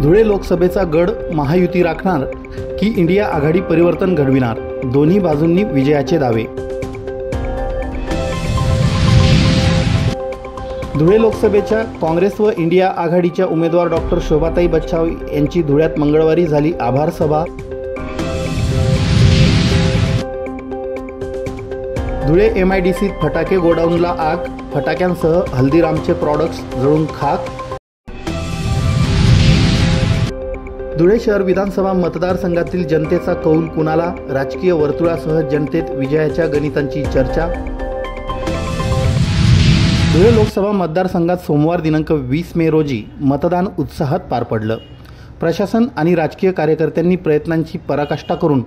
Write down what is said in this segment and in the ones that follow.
धुळे लोकसभेचा गड महायुती राखणार की इंडिया आघाडी परिवर्तन घडविणार, दोन्ही बाजूंनी विजयाचे दावे। धुळे लोकसभेच्या काँग्रेस व इंडिया आघाडीच्या उमेदवार डॉक्टर शोभाताई बच्छाव यांची धुळ्यात मंगळवारी झाली आभार सभा। धुळे MIDCत फटाके गोडाऊनला आग, फटाक्यांसह हल्दीरामचे प्रॉडक्ट्स जळून खाक। धुळे शहर विधानसभा मतदारसंघातील जनतेचा कौल कुणाला, राजकीय वर्तुळासह जनतेत विजयाच्या गणितांची चर्चा। धुळे लोकसभा मतदारसंघात सोमवार दिनांक 20 मे रोजी मतदान उत्साहात पार पडलं। प्रशासन आणि राजकीय कार्यकर्त्यांनी प्रयत्नांची पराकाष्ठा करून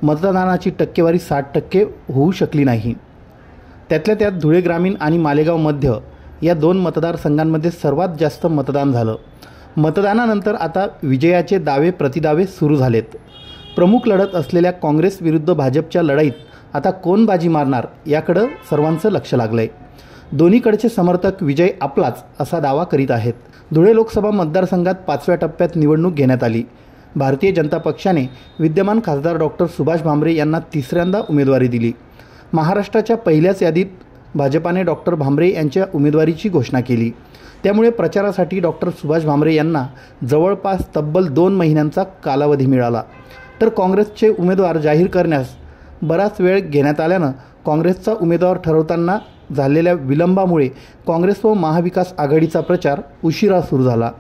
मतदानाची टक्केवारी 60% होऊ शकली नाही। त्यातल्या त्यात धुळे ग्रामीण आणि मालेगाव मध्य या दोन मतदारसंघांमध्ये सर्वात जास्त मतदान झालं। मतदानानंतर आता विजयाचे दावे प्रतिदावे सुरू झालेत। प्रमुख लढत असलेल्या काँग्रेस विरुद्ध भाजपच्या लढाईत आता कोण बाजी मारणार याकडे सर्वांचं लक्ष लागलंय। दोन्हीकडचे समर्थक विजय आपलाच असा दावा करीत आहेत। धुळे लोकसभा मतदारसंघात 5व्या टप्प्यात निवडणूक घेण्यात आली। भारतीय जनता पक्षाने विद्यमान खासदार डॉक्टर सुभाष भामरे यांना तिसऱ्यांदा उमेदवारी दिली। महाराष्ट्राच्या पहिल्याच यादीत भाजपाने डॉक्टर भामरे यांच्या उमेदवारीची घोषणा केली। त्यामुळे प्रचारासाठी डॉक्टर सुभाष भामरे यांना जवळपास तब्बल 2 महिन्यांचा कालावधी मिळाला। तर काँग्रेसचे उमेदवार जाहीर करण्यास बराच वेळ घेण्यात आल्यानं काँग्रेसचा उमेदवार ठरवताना झालेल्या विलंबामुळे काँग्रेस व महाविकास आघाडीचा प्रचार उशिरा सुरू झाला।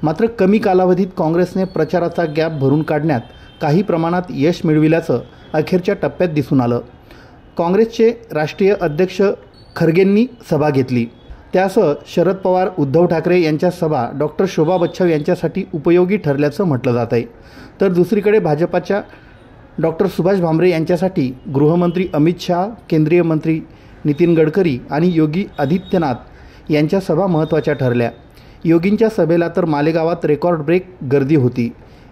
मात्र कमी कालावधीत काँग्रेसने प्रचाराचा गॅप भरून काढण्यात काही प्रमाणात यश मिळविल्याचं अखेरच्या टप्प्यात दिसून आलं। काँग्रेसचे राष्ट्रीय अध्यक्ष खरगेंनी सभा घेतली। त्यासह शरद पवार, उद्धव ठाकरे यांच्या सभा डॉक्टर शोभा बच्छाव यांच्यासाठी उपयोगी ठरल्याचं म्हटलं जात आहे। तर दुसरीकडे भाजपाच्या डॉक्टर सुभाष भामरे यांच्यासाठी गृहमंत्री अमित शहा, केंद्रीय मंत्री नितीन गडकरी आणि योगी आदित्यनाथ यांच्या सभा महत्त्वाच्या ठरल्या। योगींच्या सभेला तर मालेगावात रेकॉर्ड ब्रेक गर्दी होती।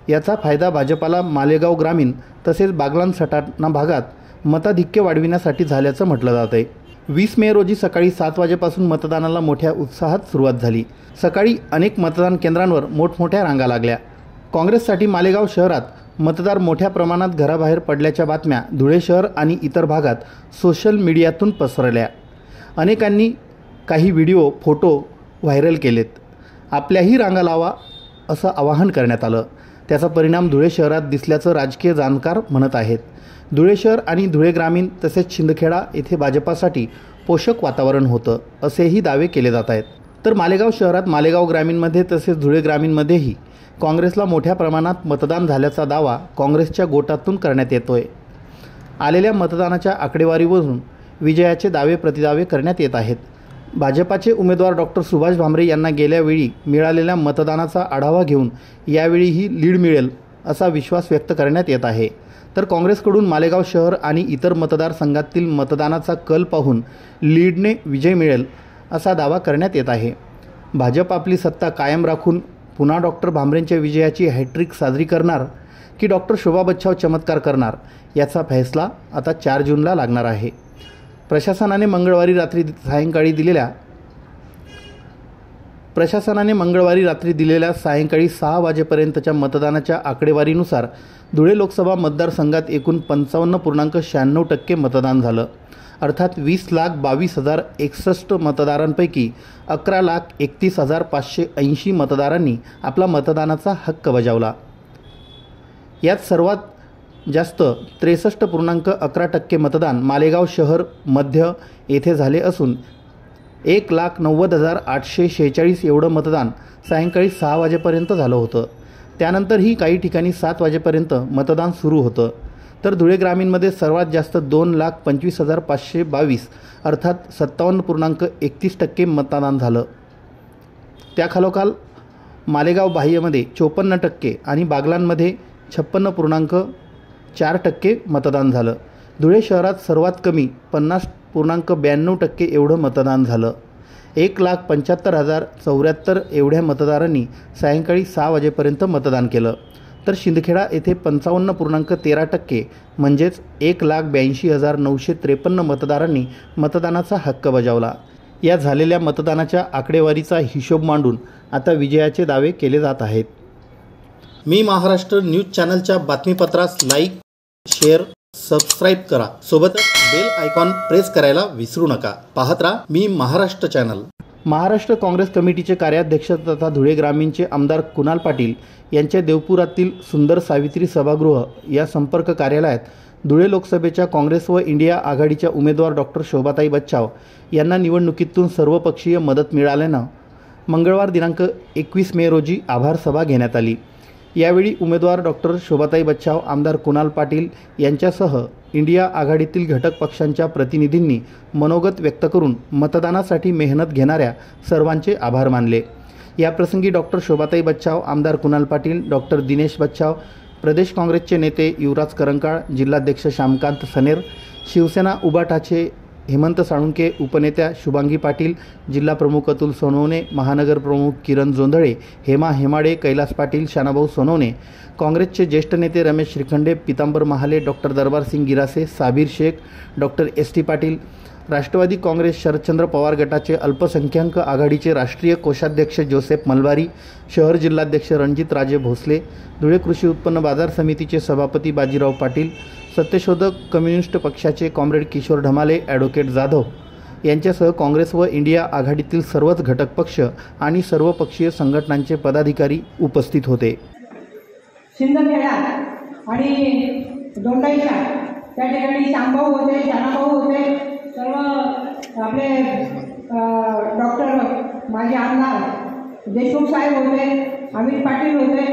याचा फायदा भाजपाला मालेगाव ग्रामीण तसेच बागलाण सटाणा भागात मताधिक्य वाढविण्यासाठी झाल्याचं म्हटलं जात आहे। 20 मे रोजी सकाळी 7 वाजेपासून मतदानाला मोठ्या उत्साहात सुरुवात झाली। सकाळी अनेक मतदान केंद्रांवर मोठमोठ्या रांगा लागल्या। काँग्रेससाठी मालेगाव शहरात मतदार मोठ्या प्रमाणात घराबाहेर पडल्याच्या बातम्या धुळे शहर आणि इतर भागात सोशल मीडियातून पसरल्या। अनेकांनी काही व्हिडिओ, फोटो व्हायरल केलेत। आपल्याही रांगा लावा असं आवाहन करण्यात आलं। त्याचा परिणाम धुळे शहरात दिसल्याचं राजकीय जाणकार म्हणत आहेत। धुळे शहर आणि धुळे ग्रामीण तसेच शिंदखेडा येथे भाजपासाठी पोषक वातावरण होतं असेही दावे केले जात आहेत। तर मालेगाव शहरात, मालेगाव ग्रामीणमध्ये तसेच धुळे ग्रामीणमध्येही काँग्रेसला मोठ्या प्रमाणात मतदान झाल्याचा दावा काँग्रेसच्या गोटातून करण्यात येतोय। आलेल्या मतदानाच्या आकडेवारीवरून विजयाचे दावे प्रतिदावे करण्यात येत आहेत। भाजपाचे उमेदवार डॉक्टर सुभाष भामरे यांना गेल्या वेळी मिळालेल्या मतदानाचा आढावा घेऊन यावेळीही लीड मिळेल असा विश्वास व्यक्त करण्यात येत आहे। तर काँग्रेसकडून मालेगाव शहर आणि इतर मतदारसंघातील मतदानाचा कल पाहून लीडने विजय मिळेल असा दावा करण्यात येत आहे। भाजप आपली सत्ता कायम राखून पुन्हा डॉक्टर भामरेंच्या विजयाची हॅट्रिक साजरी करणार की डॉक्टर शोभा बच्छाव चमत्कार करणार याचा फैसला आता 4 जूनला लागणार आहे। प्रशासनाने मंगळवारी रात्री दिलेल्या सायंकाळी 6 वाजेपर्यंतच्या मतदानाच्या आकडेवारीनुसार धुळे लोकसभा मतदारसंघात एकूण 55.96% मतदान झालं। अर्थात 20,22,061 मतदारांपैकी 11,31,580 मतदारांनी आपला मतदानाचा हक्क बजावला। यात सर्वात जास्त 63.11% मतदान मालेगाव शहर मध्य येथे झाले असून 1,90,846 एवढं मतदान सायंकाळी 6 वाजेपर्यंत झालं होतं। त्यानंतरही काही ठिकाणी 7 वाजेपर्यंत मतदान सुरू होतं। तर धुळे ग्रामीणमध्ये सर्वात जास्त 2,25,522 अर्थात 57.31% मतदान झालं। त्याखालोखाल मालेगाव बाह्यमध्ये 54% आणि बागलाणमध्ये 56.4% मतदान झालं। धुळे शहरात सर्वात कमी 50.92% एवढं मतदान झालं। 1,75,074 एवढ्या मतदारांनी सायंकाळी 6 वाजेपर्यंत मतदान केलं। तर शिंदखेडा येथे 55.13% म्हणजेच 1,82,953 मतदारांनी मतदानाचा हक्क बजावला। या झालेल्या मतदानाच्या आकडेवारीचा हिशोब मांडून आता विजयाचे दावे केले जात आहेत। मी महाराष्ट्र न्यूज चॅनलच्या बातमीपत्रास लाईक, शेअर, सबस्क्राईब करा. सोबतच बेल आयकॉन प्रेस करायला विसरू नका. पाहत राहा मी महाराष्ट्र चॅनल. महाराष्ट्र काँग्रेस कमिटीचे कार्याध्यक्ष तथा धुळे ग्रामीणचे आमदार कुणाल पाटील यांच्या देवपुरातील सुंदर सावित्री सभागृह या संपर्क कार्यालयात धुळे लोकसभेच्या काँग्रेस व इंडिया आघाडीच्या उमेदवार डॉक्टर शोभाताई बच्छाव यांना निवडणुकीतून सर्वपक्षीय मदत मिळाल्यानं मंगळवार दिनांक 21 मे रोजी आभार सभा घेण्यात आली. यावेळी उमेदवार डॉक्टर शोभाताई बच्छाव, आमदार कुणाल पाटील यांच्यासह इंडिया आघाडीतील घटक पक्षांच्या प्रतिनिधींनी मनोगत व्यक्त करून मतदानासाठी मेहनत घेणाऱ्या सर्वांचे आभार मानले. याप्रसंगी डॉक्टर शोभाताई बच्छाव, आमदार कुणाल पाटील, डॉक्टर दिनेश बच्छाव, प्रदेश काँग्रेसचे नेते युवराज करंकाळ, जिल्हाध्यक्ष श्यामकांत सनेर, शिवसेना उबाटाचे हेमंत साळुंके, उपनेत्या शुभांगी पाटील, जिल्हाप्रमुख अतुल सोनवणे, महानगर प्रमुख किरण जोंधळे, हेमा हेमाडे, कैलास पाटील, शानाभाऊ सोनवणे, काँग्रेसचे ज्येष्ठ नेते Ramesh Shrikhande, Pitambar Mahale, doctor Darbarsingh Girase, Sabir Shaikh, doctor S T Patil, Rashtrawadi Congress Sharadchandra Pawar गटाचे अल्पसंख्याक आघाडीचे राष्ट्रीय कोषाध्यक्ष जोसेफ मलबारी, शहर जिल्हाध्यक्ष रणजित राजे भोसले, धुळे कृषी उत्पन्न बाजार समितीचे सभापती बाजीराव पाटील, सत्यशोधक कम्युनिस्ट पक्षाचे कॉम्रेड किशोर ढमाले, ॲडव्होकेट जाधव यांच्यासह काँग्रेस व इंडिया आघाडीतील सर्वच घटक पक्ष आणि सर्वपक्षीय संघटनांचे पदाधिकारी उपस्थित होते. शिंदखेडा आणि दोंडाईच्या त्या ठिकाणी श्यामभाऊ होते, शानाभाऊ होते, सर्व आपले डॉक्टर माजी आमदार देशमुख साहेब होते, अमित पाटील होते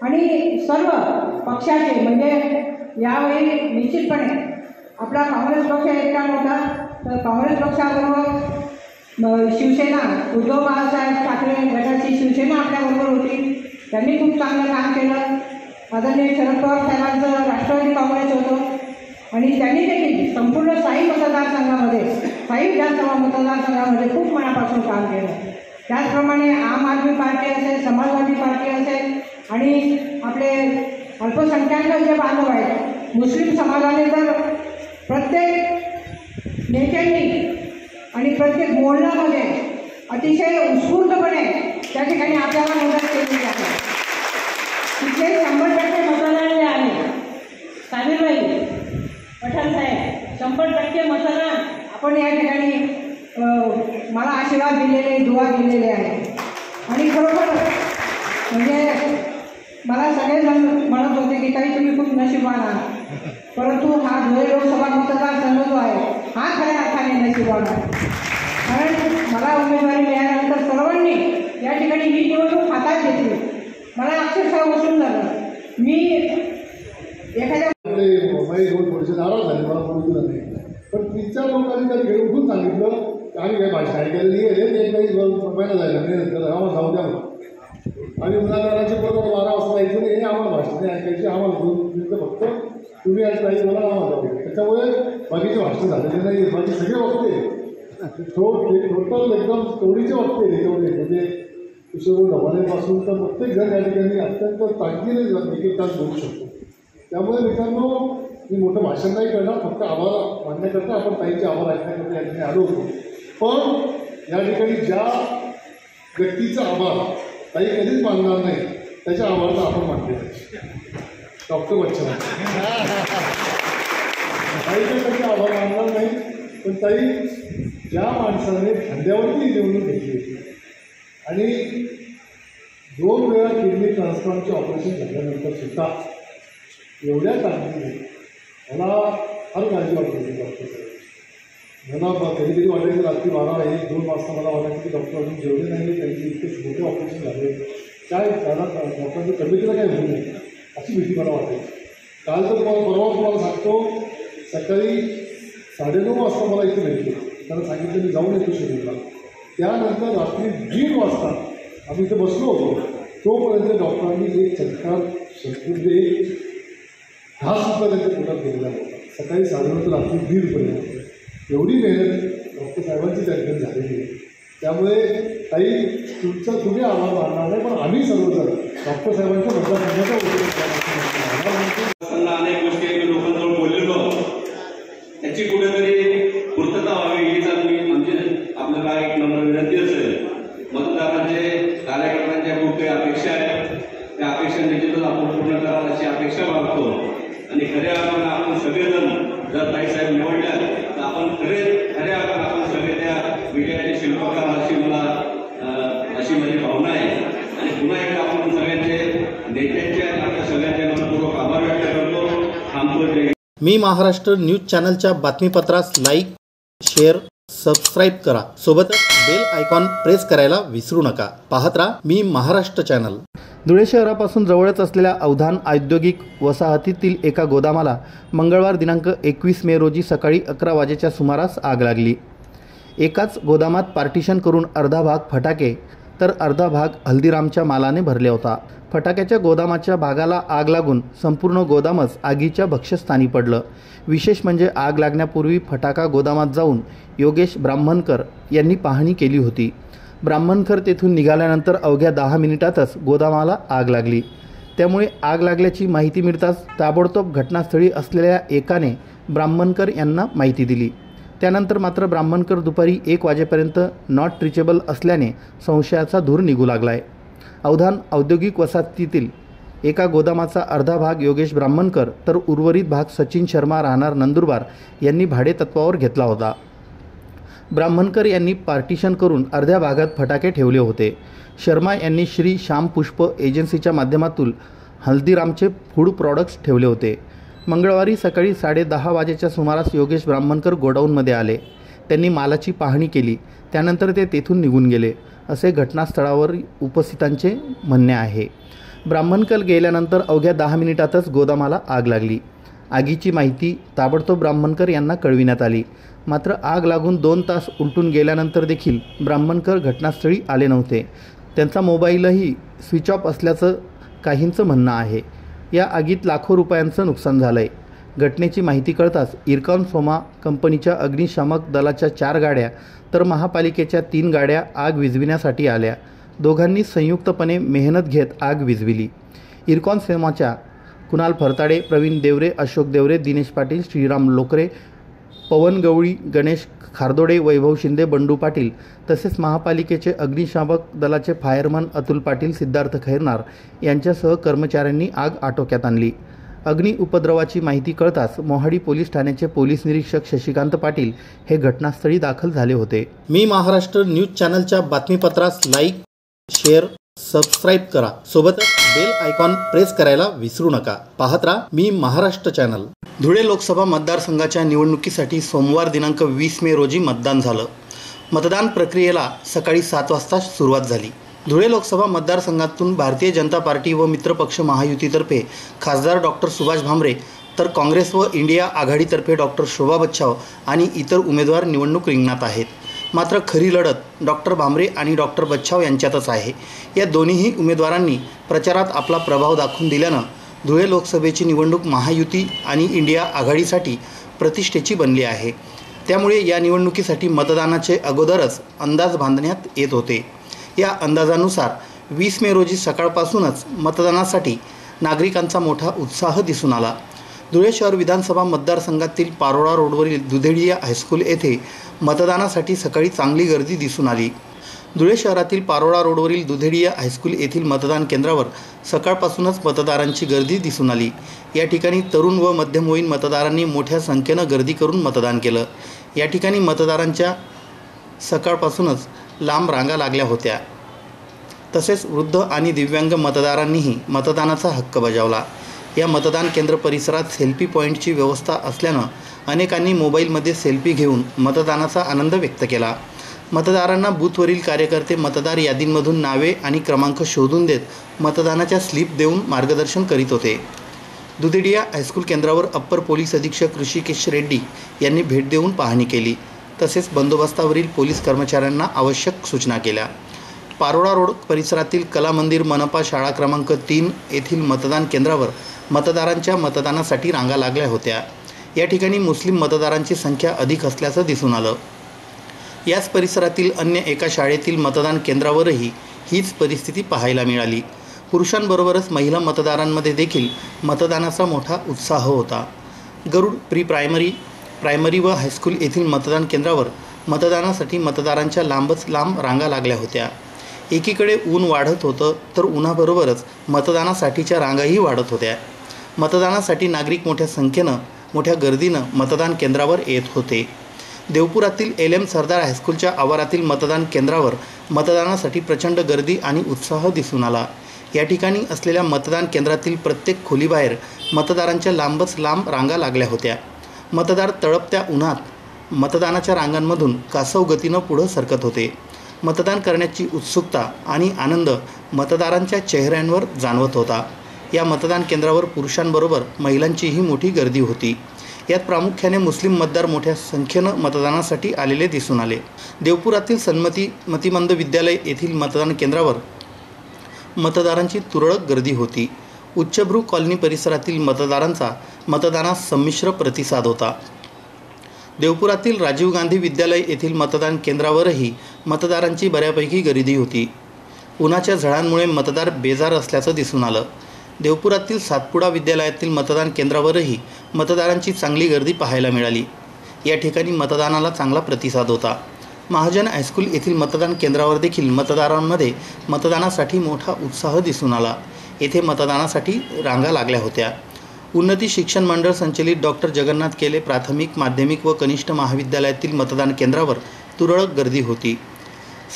आणि सर्व पक्षाचे म्हणजे यावेळी निश्चितपणे आपला काँग्रेस पक्ष एकटा होता. तर काँग्रेस पक्षाबरोबर शिवसेना, उद्धव बाळासाहेब ठाकरे गटाची शिवसेना आपल्याबरोबर होती. त्यांनी खूप चांगलं काम केलं. आदरणीय शरद पवार साहेबांचं राष्ट्रवादी काँग्रेस होतं आणि त्यांनी देखील संपूर्ण स्थायी मतदारसंघामध्ये, स्थायी विधानसभा मतदारसंघामध्ये खूप मनापासून काम केलं. त्याचप्रमाणे आम आदमी पार्टी असेल, समाजवादी पार्टी असेल आणि आपले अल्पसंख्याक जे बांधव आहेत, मुस्लिम समाजाने तर प्रत्येक नेत्यांनी आणि प्रत्येक बोलण्यामध्ये अतिशय उत्स्फूर्तपणे त्या ठिकाणी आपल्याला मदत केलेली आहे. तिथे 100% मतदान जे आहे, साबीरबाई पठाण साहेब, 100% मतदान आपण या ठिकाणी मला आशीर्वाद दिलेले, दुआ दिलेले आहे. आणि खरोखर म्हणजे मला सगळेजण म्हणत होते की काही तुम्ही खूप नशिबान आहात, परंतु हा धुळे लोकसभा मतदारसंघ जो आहे हा खऱ्या अर्थाने नशिबान आहे. कारण मला उमेदवारी मिळाल्यानंतर सर्वांनी या ठिकाणी ही निवडणूक हातात घेतली. मला अक्षरशः बसून झालं. मी एखाद्या थोडेसे नाराज झाले, मला बोलू नाही, पण 3-4 लोकांनी त्याला घेऊन उठून सांगितलं आम्ही काही भाषा ऐकायला येईल, काही महिना जायला आम्हाला जाऊ द्या आणि उन्हाळ्याचे बरोबर 12 वाजता जायचं नाही, हे आम्हाला भाषण नाही ऐकायची, आम्हाला घेऊन फक्त तुम्ही आज नाही मला आम्हाला जाऊ. त्याच्यामुळे बाकीचे भाषण झालेले नाही, बाकी सगळे वक्ते टोटल एकदम तोडीचे वक्ते त्याच्यामध्ये, म्हणजे किशोर ढमालेपासून तर प्रत्येक जण या ठिकाणी अत्यंत ताकदीने एक एक तास बोलू शकतो. त्यामुळे मित्रांनो, मी मोठं भाषण नाही करणार, फक्त आभार मानण्याकरता आपण ताईंचे आभार ऐकण्याकरता या ठिकाणी आलो होतो. पण या ठिकाणी ज्या व्यक्तीचा आभार ताई कधीच मानणार नाही, त्याच्या आभाराचा आपण मानले डॉक्टर बच्चन. ताईचे कधी आभार मानणार नाही, पण ताई ज्या माणसाने खांद्यावरती निवडणूक घेतली होती आणि 2 वेळा किडनी ट्रान्सप्लांटचे ऑपरेशन झाल्यानंतर सुद्धा एवढ्या काळजीने मला फार काळजी वाटत होती डॉक्टर साहेब. मला कधी कधी वाटायचं रात्री 12-1-2 वाजता मला वाटायचं की डॉक्टर अजून जेवले नाही, त्यांचे इतके मोठे ऑपरेशन झाले, काय त्याला डॉक्टरांच्या तब्येतीला काय होऊ नये अशी भीती मला वाटायची. काल तर परवा तुम्हाला सांगतो, सकाळी 9:30 वाजता मला इथे भेटले, त्यांना सांगितलं मी जाऊन येतो शेड्यूलला. त्यानंतर रात्री 1:30 वाजता आम्ही इथे बसलो होतो, तोपर्यंत डॉक्टरांनी एक चटकार संपूर्ण एक घाससुद्धा त्यांच्या पोटात गेलेला होता. सकाळी 9:30 रात्री 1:30 एवढी मेहनत डॉक्टर साहेबांची त्यांच्यात झालेली आहे. त्यामुळे ताई तुमचा तुम्ही आभार मानणार नाही, पण आम्ही सर्वजण डॉक्टर साहेबांच्या मतदारसंघाचा अनेक गोष्टी लोकांजवळ बोललेलो, त्याची कुठेतरी पूर्तता व्हावी हीच आपलं काय एक नम्र विनंती असेल. मतदारांचे कार्यकर्त्यांच्या खूप काही अपेक्षा आहेत, त्या अपेक्षा निश्चितच वाटतो आणि खऱ्या अर्थानं आपण सगळेजण जर ताईसाहेब निवडल्या तर आपण खऱ्या अर्थानं आपण सगळे त्या विजयाचे शिल्पकार अशी माझी भावना आहे. आणि पुन्हा एकदा आपण सगळ्यांचे नेत्यांचे आणि आपल्या सगळ्यांचे मनपूर्वक आभार व्यक्त करतो. थांबतो. मी महाराष्ट्र न्यूज चॅनलच्या बातमीपत्रास लाईक, शेअर, सबस्क्राईब करा. सोबतच बेल आयकॉन प्रेस करायला विसरू नका. पाहत राहा मी महाराष्ट्र चॅनल. धुळे शहरापासून जवळच असलेल्या अवधान औद्योगिक वसाहतीतील एका गोदामाला मंगळवार दिनांक 21 मे रोजी सकाळी 11 वाजेच्या सुमारास आग लागली. एकाच गोदामात पार्टिशन करून अर्धा भाग फटाके तर अर्धा भाग हल्दीरामच्या मालाने भरले होता. फटाक्याच्या गोदामाच्या भागाला आग लागून संपूर्ण गोदामच आगीच्या भक्ष्यस्थानी पडलं. विशेष म्हणजे आग लागण्यापूर्वी फटाका गोदामात जाऊन योगेश ब्राह्मणकर यांनी पाहणी केली होती. ब्राह्मणकर तेथून निघाल्यानंतर अवघ्या 10 मिनिटातच गोदामाला आग लागली. त्यामुळे आग लागल्याची माहिती मिळताच ताबडतोब घटनास्थळी असलेल्या एकाने ब्राह्मणकर यांना माहिती दिली. त्यानंतर मात्र ब्राह्मणकर दुपारी 1 वाजेपर्यंत नॉट रिचेबल असल्याने संशयाचा धूर निघू लागलाय. अवधान औद्योगिक वसाहतीतील एका गोदामाचा अर्धा भाग योगेश ब्राह्मणकर तर उर्वरित भाग सचिन शर्मा राहणार नंदुरबार यांनी भाडेतत्वावर घेतला होता. ब्राह्मणकर यांनी पार्टिशन करून अर्ध्या भागात फटाके ठेवले होते. शर्मा यांनी श्री श्याम पुष्प एजन्सीच्या माध्यमातून हल्दीरामचे फूड प्रॉडक्ट्स ठेवले होते. मंगळवारी सकाळी 10:30 वाजेच्या सुमारास योगेश ब्राह्मणकर गोडाऊनमध्ये आले. त्यांनी मालाची पाहणी केली. त्यानंतर ते तेथून निघून गेले असे घटनास्थळावर उपस्थितांचे म्हणणे आहे. ब्राह्मणकर गेल्यानंतर अवघ्या 10 मिनिटातच गोदामाला आग लागली. आगीची माहिती ताबडतोब ब्राह्मणकर यांना कळविण्यात आली. मात्र आग लागून 2 तास उलटून गेल्यानंतर देखील ब्राह्मणकर घटनास्थळी आले नव्हते. त्यांचा मोबाईलही स्विच ऑफ असल्याचं काहींचं म्हणणं आहे. या आगीत लाखो रुपयांचं नुकसान झालं आहे. घटनेची माहिती कळताच इरकॉन सोमा कंपनीच्या अग्निशामक दलाच्या 4 गाड्या तर महापालिकेच्या 3 गाड्या आग विझविण्यासाठी आल्या. दोघांनी संयुक्तपणे मेहनत घेत आग विझविली. इरकॉन सोमाच्या कुणाल फरताडे, प्रवीण देवरे, अशोक देवरे, दिनेश पाटील, श्रीराम लोकरे, पवन गवळी, गणेश खारदोडे, वैभव शिंदे, बंडू पाटील तसेच महापालिकेचे अग्निशामक दलाचे फायरमन अतुल पाटील, सिद्धार्थ खैरनार यांच्यासह कर्मचाऱ्यांनी आग आटोक्यात आणली. अग्नि उपद्रवाची माहिती कळताच मोहाडी पोलीस ठाण्याचे पोलीस निरीक्षक शशिकांत पाटील हे घटनास्थळी दाखल झाले होते. मी महाराष्ट्र न्यूज चॅनलच्या बातमीपत्रास लाईक, शेअर, सबस्क्राईब करा. सोबतच बेल आयकॉन प्रेस करायला विसरू नका. पाहत राहा मी महाराष्ट्र चॅनल. धुळे लोकसभा मतदारसंघाच्या निवडणुकीसाठी सोमवार दिनांक 20 मे रोजी मतदान झालं. मतदान प्रक्रियेला सकाळी 7 वाजता सुरुवात झाली. धुळे लोकसभा मतदारसंघातून भारतीय जनता पार्टी व मित्रपक्ष महायुतीतर्फे खासदार डॉक्टर सुभाष भामरे तर काँग्रेस व इंडिया आघाडीतर्फे डॉक्टर शोभा बच्छाव आणि इतर उमेदवार निवडणूक रिंगणात आहेत. मात्र खरी लढत डॉक्टर भामरे आणि डॉक्टर बच्छाव यांच्यातच आहे. या दोन्हीही उमेदवारांनी प्रचारात आपला प्रभाव दाखवून दिल्यानं धुळे लोकसभेची निवडणूक महायुती आणि इंडिया आघाडीसाठी प्रतिष्ठेची बनली आहे. त्यामुळे या निवडणुकीसाठी मतदानाचे अगोदरच अंदाज बांधण्यात येत होते. या अंदाजानुसार 20 मे रोजी सकाळपासूनच मतदानासाठी नागरिकांचा मोठा उत्साह दिसून आला. धुळे शहर विधानसभा मतदारसंघातील पारोळा रोडवरील दुधेडिया हायस्कूल येथे मतदानासाठी सकाळी चांगली गर्दी दिसून आली. धुळे शहरातील पारोळा रोडवरील दुधेडिया हायस्कूल येथील मतदान केंद्रावर सकाळपासूनच मतदारांची गर्दी दिसून आली. या ठिकाणी तरुण व मध्यमवयीन मतदारांनी मोठ्या संख्येनं गर्दी करून मतदान केलं. या ठिकाणी मतदारांच्या सकाळपासूनच लांब रांगा लागल्या होत्या. तसेच वृद्ध आणि दिव्यांग मतदारांनीही मतदानाचा हक्क बजावला. या मतदान केंद्र परिसरात सेल्फी पॉईंटची व्यवस्था असल्यानं अनेकांनी मोबाईलमध्ये सेल्फी घेऊन मतदानाचा आनंद व्यक्त केला. मतदारांना बूथवरील कार्यकर्ते मतदार यादींमधून नावे आणि क्रमांक शोधून देत मतदानाच्या स्लिप देऊन मार्गदर्शन करीत होते. दुधेडिया हायस्कूल केंद्रावर अप्पर पोलीस अधीक्षक ऋषिकेश रेड्डी यांनी भेट देऊन पाहणी केली. तसेच बंदोबस्तावरील पोलीस कर्मचाऱ्यांना आवश्यक सूचना केल्या. पारोळा रोड परिसरातील कला मंदिर मनपा शाळा क्रमांक 3 येथील मतदान केंद्रावर मतदारांच्या मतदानासाठी रांगा लागल्या होत्या. या ठिकाणी मुस्लिम मतदारांची संख्या अधिक असल्याचं दिसून आलं. याच परिसरातील अन्य एका शाळेतील मतदान केंद्रावरही हीच परिस्थिती पाहायला मिळाली. पुरुषांबरोबरच महिला मतदारांमध्ये देखील मतदानाचा मोठा उत्साह होता. गरुड प्री प्रायमरी व हायस्कूल येथील मतदान केंद्रावर मतदानासाठी मतदारांच्या लांबच लांब रांगा लागल्या होत्या. एकीकडे ऊन वाढत होतं तर उन्हाबरोबरच मतदानासाठीच्या रांगाही वाढत होत्या. मतदानासाठी नागरिक मोठ्या संख्येनं मोठ्या गर्दीनं मतदान केंद्रावर येत होते. देवपुरातील LM सरदार हायस्कूलच्या आवारातील मतदान केंद्रावर मतदानासाठी प्रचंड गर्दी आणि उत्साह दिसून आला. या ठिकाणी असलेल्या मतदान केंद्रातील प्रत्येक खोलीबाहेर मतदारांच्या लांबच लांब रांगा लागल्या होत्या. मतदार तळपत्या उन्हात मतदानाच्या रांगांमधून कासव गतीनं पुढं सरकत होते. मतदान करण्याची उत्सुकता आणि आनंद मतदारांच्या चेहऱ्यांवर जाणवत होता. या मतदान केंद्रावर पुरुषांबरोबर महिलांचीही मोठी गर्दी होती. यात प्रामुख्याने मुस्लिम मतदार मोठ्या संख्येनं मतदानासाठी आलेले दिसून आले. देवपुरातील सन्मती मतिमंद विद्यालय येथील मतदान केंद्रावर मतदारांची तुरळक गर्दी होती. उच्चभ्रू कॉलनी परिसरातील मतदारांचा मतदानास संमिश्र प्रतिसाद होता. देवपुरातील राजीव गांधी विद्यालय येथील मतदान केंद्रावरही मतदारांची बऱ्यापैकी गर्दी होती. उन्हाच्या झळांमुळे मतदार बेजार असल्याचं दिसून आलं. देवपुरातील सातपुडा विद्यालयातील मतदान केंद्रावरही मतदारांची चांगली गर्दी पाहायला मिळाली. या ठिकाणी मतदानाला चांगला प्रतिसाद होता. महाजन हायस्कूल येथील मतदान केंद्रावर देखील मतदारांमध्ये मतदानासाठी मोठा उत्साह दिसून आला. येथे मतदानासाठी रांगा लागल्या होत्या. उन्नती शिक्षण मंडळ संचलित डॉक्टर जगन्नाथ केले प्राथमिक, माध्यमिक व कनिष्ठ महाविद्यालयातील मतदान केंद्रावर तुरळक गर्दी होती.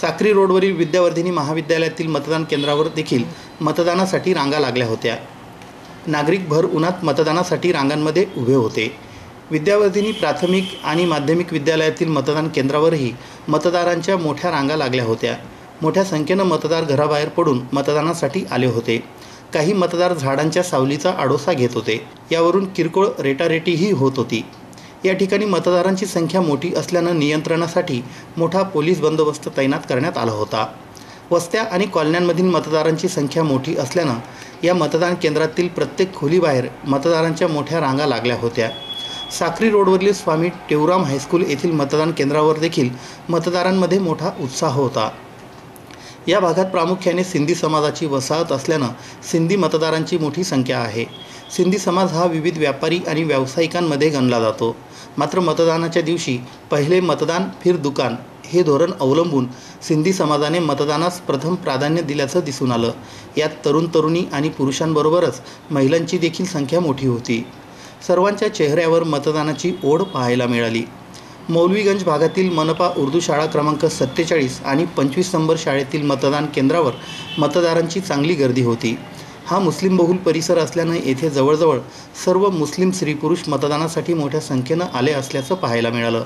साक्री रोडवरील विद्यावर्धिनी महाविद्यालयातील मतदान केंद्रावर देखील मतदानासाठी रांगा लागल्या होत्या. नागरिक भर उन्हात मतदानासाठी रांगांमध्ये उभे होते. विद्यावर्धिनी प्राथमिक आणि माध्यमिक विद्यालयातील मतदान केंद्रावरही मतदारांच्या मोठ्या रांगा लागल्या होत्या. मोठ्या संख्येनं मतदार घराबाहेर पडून मतदानासाठी आले होते. काही मतदार झाडांच्या सावलीचा आडोसा घेत होते. यावरून किरकोळ रेटारेटीही होत होती. या ठिकाणी मतदारांची संख्या मोठी असल्यानं नियंत्रणासाठी मोठा पोलीस बंदोबस्त तैनात करण्यात आला होता. वस्त्या आणि कॉलन्यांमधील मतदारांची संख्या मोठी असल्यानं या मतदान केंद्रातील प्रत्येक खोलीबाहेर मतदारांच्या मोठ्या रांगा लागल्या होत्या. साक्री रोडवरील स्वामी टेवराम हायस्कूल येथील मतदान केंद्रावर देखील मतदारांमध्ये मोठा उत्साह होता. या भागात प्रामुख्याने सिंधी समाजाची वसाहत असल्यानं सिंधी मतदारांची मोठी संख्या आहे. सिंधी समाज हा विविध व्यापारी आणि व्यावसायिकांमध्ये गणला जातो. मात्र मतदानाच्या दिवशी पहिले मतदान फिर दुकान हे धोरण अवलंबून सिंधी समाजाने मतदानास प्रथम प्राधान्य दिल्याचं दिसून आलं. यात तरुण तरुणी आणि पुरुषांबरोबरच महिलांची देखील संख्या मोठी होती. सर्वांच्या चेहऱ्यावर मतदानाची ओढ पाहायला मिळाली. मौलवीगंज भागातील मनपा उर्दू शाळा क्रमांक 47 आणि 25 नंबर शाळेतील मतदान केंद्रावर मतदारांची चांगली गर्दी होती. हा मुस्लिम बहुल परिसर असल्यानं येथे जवळजवळ सर्व मुस्लिम स्त्री पुरुष मतदानासाठी मोठ्या संख्येनं आले असल्याचं पाहायला मिळालं.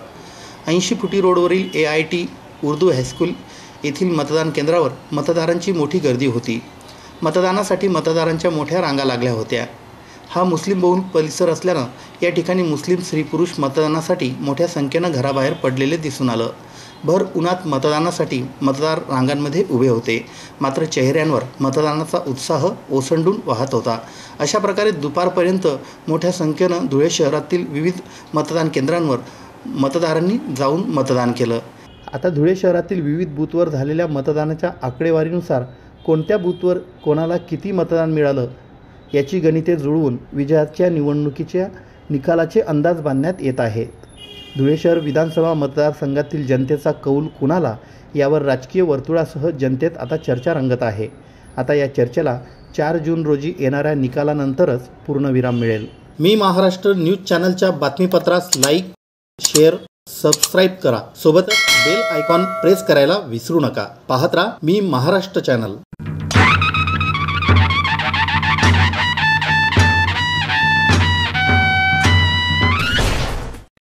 80 फुटी रोडवरील AIT उर्दू हायस्कूल येथील मतदान केंद्रावर मतदारांची मोठी गर्दी होती. मतदानासाठी मतदारांच्या मोठ्या रांगा लागल्या होत्या. हा मुस्लिम बहुल परिसर असल्यानं या ठिकाणी मुस्लिम स्त्री पुरुष मतदानासाठी मोठ्या संख्येनं घराबाहेर पडलेले दिसून आलं. भर उन्हात मतदानासाठी मतदार रांगांमध्ये उभे होते. मात्र चेहऱ्यांवर मतदानाचा उत्साह ओसंडून वाहत होता. अशा प्रकारे दुपारपर्यंत मोठ्या संख्येनं धुळे शहरातील विविध मतदान केंद्रांवर मतदारांनी जाऊन मतदान केलं. आता धुळे शहरातील विविध बूथवर झालेल्या मतदानाच्या आकडेवारीनुसार कोणत्या बूथवर कोणाला किती मतदान मिळालं याची गणिते जुळवून विजयाच्या निवडणुकीच्या निकालाचे अंदाज बांधण्यात येत आहेत. धुळे शहर विधानसभा मतदारसंघातील जनतेचा कौल कुणाला यावर राजकीय वर्तुळासह जनतेत आता चर्चा रंगत आहे. आता या चर्चेला 4 जून रोजी येणाऱ्या निकालानंतरच पूर्णविराम मिळेल. मी महाराष्ट्र न्यूज चॅनलच्या बातमीपत्रास लाईक, शेअर, सबस्क्राईब करा. सोबतच बेल आयकॉन प्रेस करायला विसरू नका. पाहत राहा मी महाराष्ट्र चॅनल.